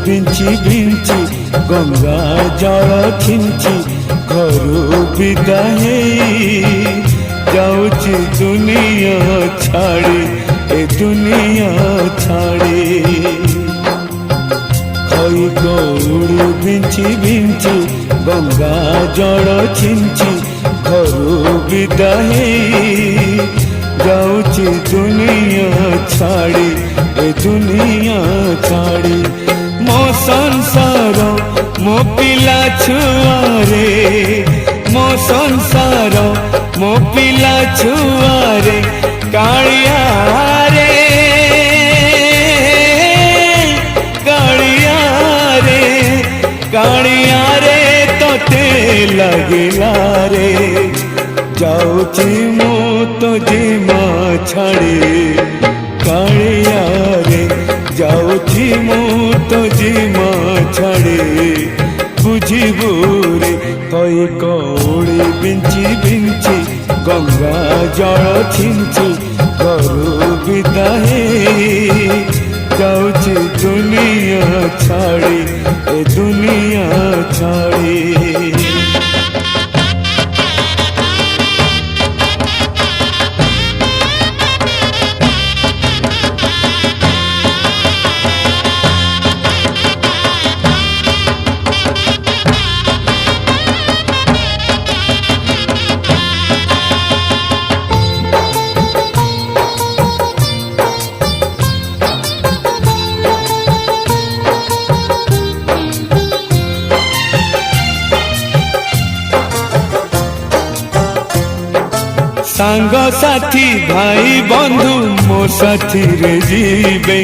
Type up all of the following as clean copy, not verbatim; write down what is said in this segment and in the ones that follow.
बिंची बिंची गंगा जल छिंची घरू विदाई जाऊची दुनिया छाड़ी ए दुनिया छाड़ी खई गौड़ी बिंची बिंची गंगा जल छिंची घरू विदाई जाऊची दुनिया छाड़ी ए दुनिया छाड़ी मो संसार मो पिला छुआरे मो संसार मो पिला छुआरे कालिया रे कालिया रे कालिया रे तोते लगिला रे जाऊची मो तो जीमा छाड़ी कालिया रे जाऊची मो तो जीमा छाड़ी बुझिबू रे कई कौड़ी बिंची बिंची गंगा जल छिंची घरू विदाई जाऊची दुनिया छाड़ी ए दुनिया छाड़ी सांग साथी भाई बंधु मो साथी रे जीवे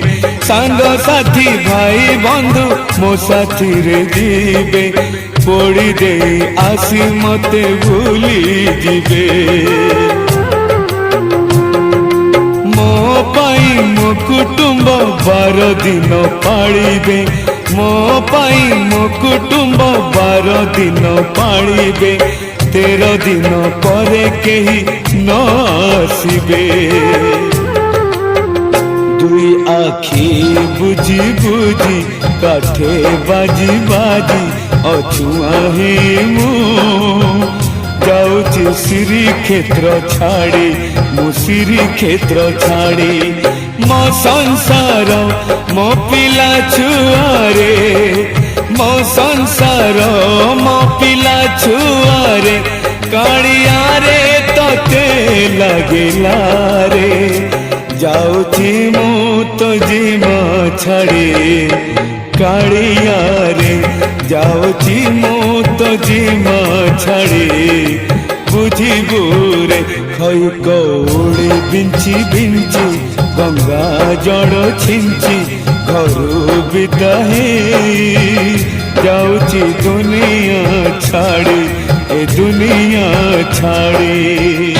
सांग साथी भाई बंधु मो साथी रे जीवे पोड़ी दे आसी मते भूली जीवे मो पाई मो कुटुंब 12 दिन पाळिबे मो पाई मो कुटुंब 12 दिन पाळिबे 13 दिन परे केही न आसिबे दुई आखी बुझी बुझी काठे बाजी बाजी अछुआ ही मु जाऊची श्री क्षेत्र छाड़ी मु श्री क्षेत्र छाड़ी मो संसार मो पिला छुआरे मो संसार मो पिला छुआरे कालिया रे तोते लगिला रे जाऊची मु तो जीमा छाड़ी कालिया रे जाऊची मु तो जीमा छाड़ी बुझिबू रे खई कौड़ी बिंची बिंची गंगा जल छिंची घरू विदाई जाऊची दुनिया छाड़ी ए दुनिया छाड़ी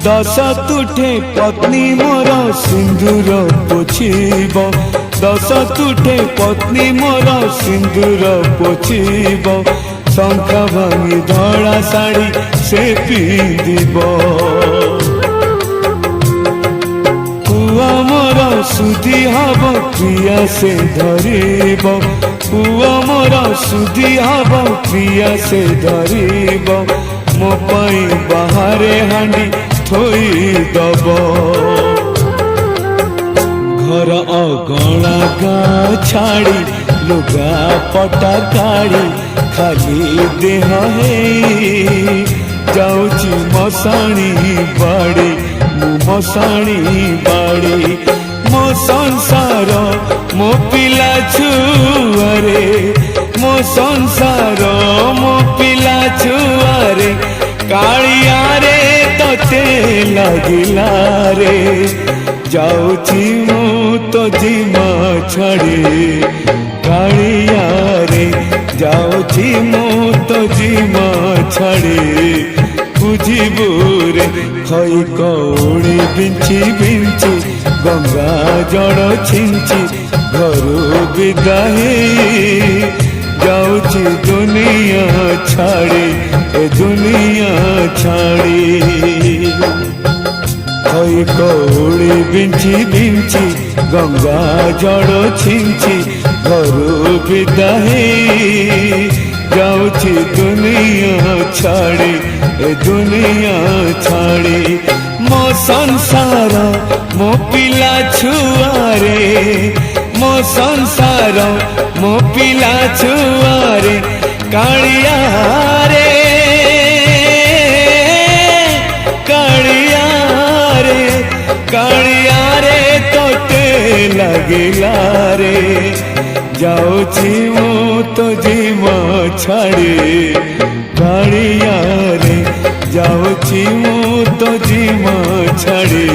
दश तुठे पत्नी मोर सिंदूर पोछिब 10 तुठे पत्नी मोर सिंदूर पोछिब शंख भांगी धड़ा साड़ी से पिंधिब पुआ मोर सुधी हब प्रिया से धरिब पुआ मोर सुधी हब प्रिया से धरिब मो पाई बाहरे हांडी थोई दब घर अगणा गाँ छाड़ी लुगा पटा काढ़ी खाली देह है जाऊची मशाणी बाड़ी मु मशाणी बाड़ी मो संसार मो पिला छुआरे मो संसार मो पिला छुआरे कालिया रे तोते लगिला रे जाऊची मु तो जीमा छाड़ी कालिया रे जाऊची मु तो जीमा छाड़ी बुझिबू रे खई कौड़ी बिंची बिंची गंगा जड़ छिंची घरू विदाई जाऊची दुनिया छाड़ी ए दुनिया छाड़ी खई कौड़ी बिंची बिंची गंगा जड़ छिंची घरू विदाई जाऊची दुनिया छाड़ी ए दुनिया छाड़ी मो संसार मो पिला छुआरे मो संसार मो पिला छुआरे कालिया रे कालिया रे कालिया रे तोते लगिला रे जाऊची मु तो जीवा छाड़ी कालिया रे जाऊची मु तो जीवा छाड़ी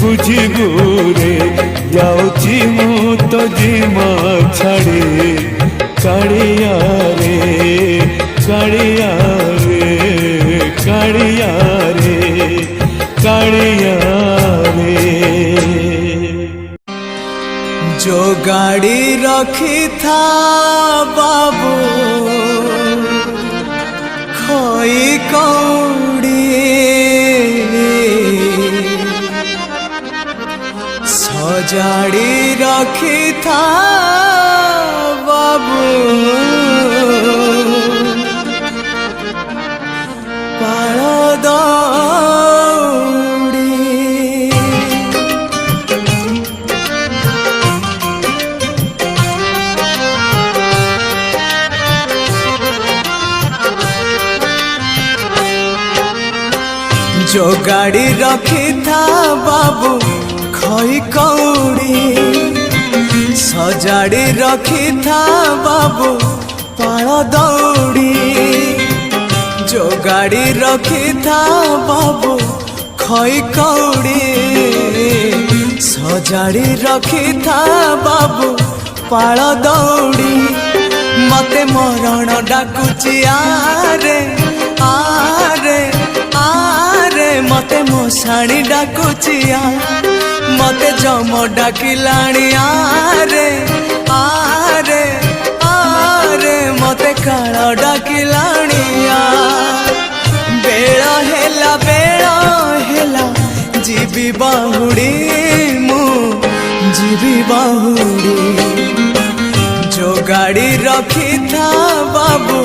बुझिबू रे जाऊची मु तो जीवा छाड़ी कालिया रे कालिया रे कालिया रे कालिया रे जो गाड़ी रखी था बाबू खोई कौड़ी सजाड़ी रखी था बाबू पाड़ जो गाड़ी रखी था बाबू खई कौड़ी सजाड़ी रखी था बाबू पाड़ दौड़ी जो गाड़ी रखी था बाबू खई कौड़ी सजाड़ी रखी था बाबू पाड़ दौड़ी मते मरण डाकुची आरे आरे आरे मते मशाणी डाकुचिया मते जम डाकिलाणी आरे आरे आरे मते काल डाकिलाणिया बेळ हेला जीवी बाहुड़ी मु जीवी बाहुड़ी जो गाड़ी रखी था बाबू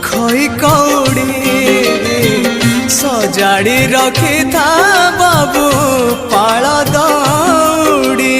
खई कौड़ी सजाड़ी रखी था बाबू पाड़ दौड़ी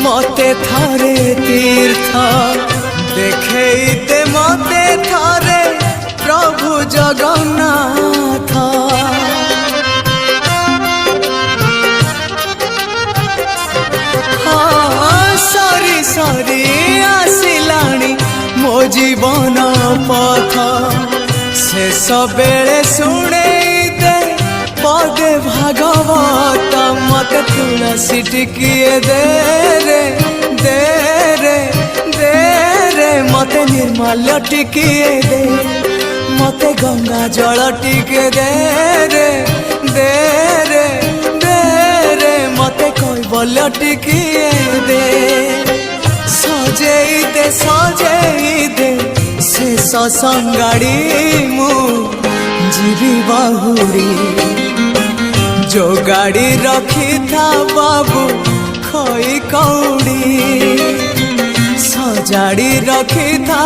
मते थारे तीर्थ देखे मते थारे प्रभु जगन्नाथ हाँ सरी सरी आसिलाणी मो जीवन पथ शेष बेले शुणे पदे भागवत मते तुलसी टिकिए दे रे दे रे दे रे मते निर्मल टिकिए दे मते गंगा जल टिके दे रे दे रे दे रे मते कैवल्य टिकिए दे सजेई दे शेष संगाड़ी मु जीवी बाहुड़ी जो गाड़ी रखी था बाबू खई कौड़ी सजाड़ी रखी था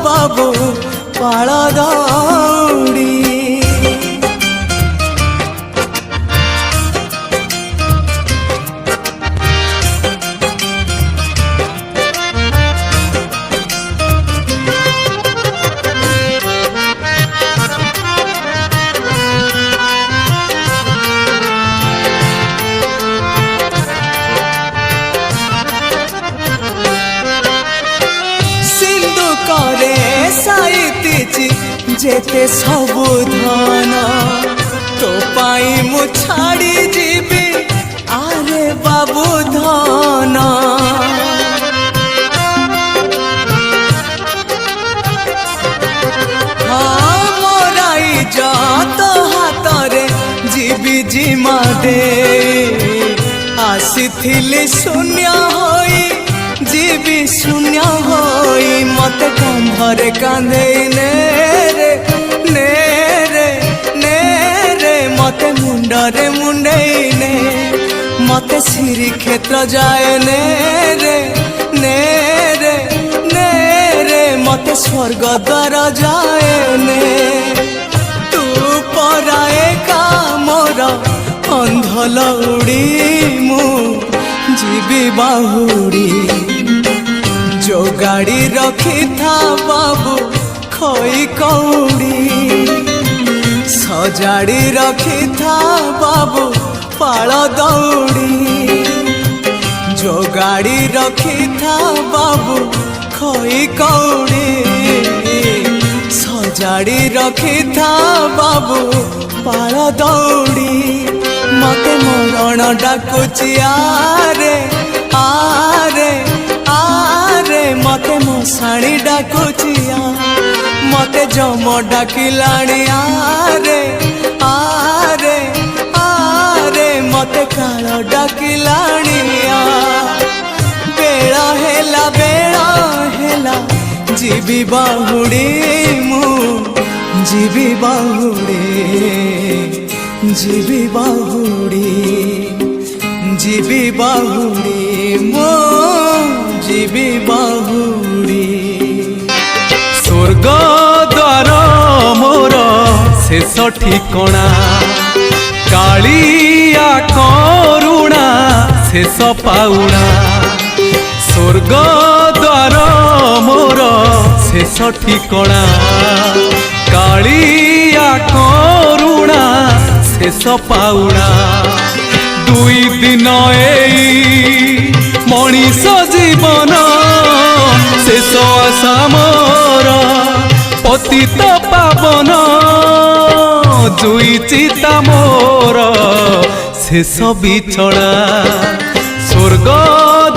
बाबू पाड़ दौड़ी देछि जेते सबु धन तो पाई मु छाड़ी जीवी आरे बाबू धन हाँ मोराई जात हातरे जीवी जिमा दे आसीथिली शून्य होई जीवी शून्य होई मते कंधरे कांधे ने रे मते मुंडरे मुंडे ने मते श्री क्षेत्र जाए ने रे मते स्वर्ग द्वार जाए ने तू पराए का मोर अंधल उड़ी मु जीवी बाहुड़ी जो गाड़ी रखी था बाबू खोई कौड़ी सजाड़ी रखी था बाबू पाल दौड़ी जो गाड़ी रखी था बाबू खोई कौड़ी सजाड़ी रखी था बाबू पाल दौड़ी मते मरण डाकुची आरे आरे आरे मते मशाणी डाकुची मते जम डाकिलाणी आरे आरे आरे मते काल डाकिलाणी बेला हेला जीवी बाहुड़ी मु जीवी बाहुड़ी जीवी बाहुड़ी जीवी बाहुड़ी मो जीवी बाहुड़ी स्वर्ग द्वार मोर शेष ठिकणा कालिया करुणा शेष पाउणा स्वर्ग द्वार मोर शेष ठिकणा कालिया करुणा शेष पाउणा दुई दिन एई मनीष जीवन शेष आशा मोर पतित पावन जुई चिता मोर शेष बिछड़ा स्वर्ग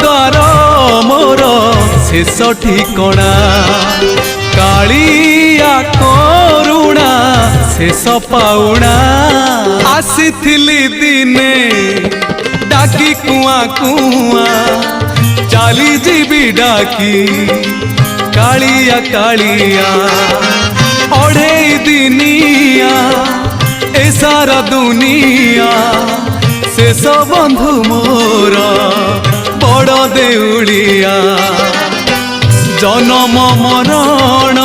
द्वार मोर शेष ठिकणा कालिया करुणा शेष पाउणा आसीथिली दिने डाकी कुआ कुआ चाली जीवी डाकी कालिया कालिया अढ़े दिनिया ए सारा दुनिया शेष बंधु मोर बड़ देउलिया जन्म मरण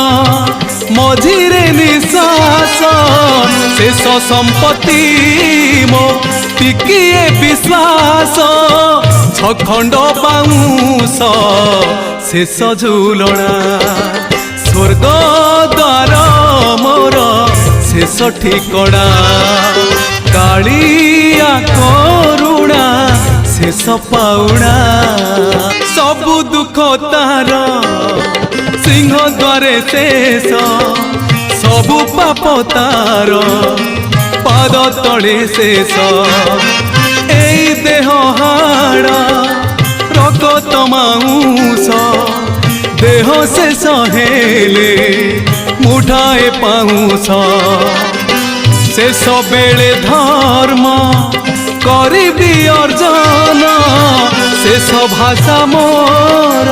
मझिरे निश्वास शेष संपत्ति मो टिकिए विश्वास छखंड बाउंस शेष झुलणा स्वर्ग द्वार मोर शेष ठिकणा कालिया करुणा शेष पाउणा सबु दुख तार सिंह द्वारे शेष सबु पाप तार पाद तले शेष एई देह हाड़ रगत माउंस देह शेष हेले मुठाए पाउंस शेष बेले धर्म करिबी अर्जन शेष भाषा मोर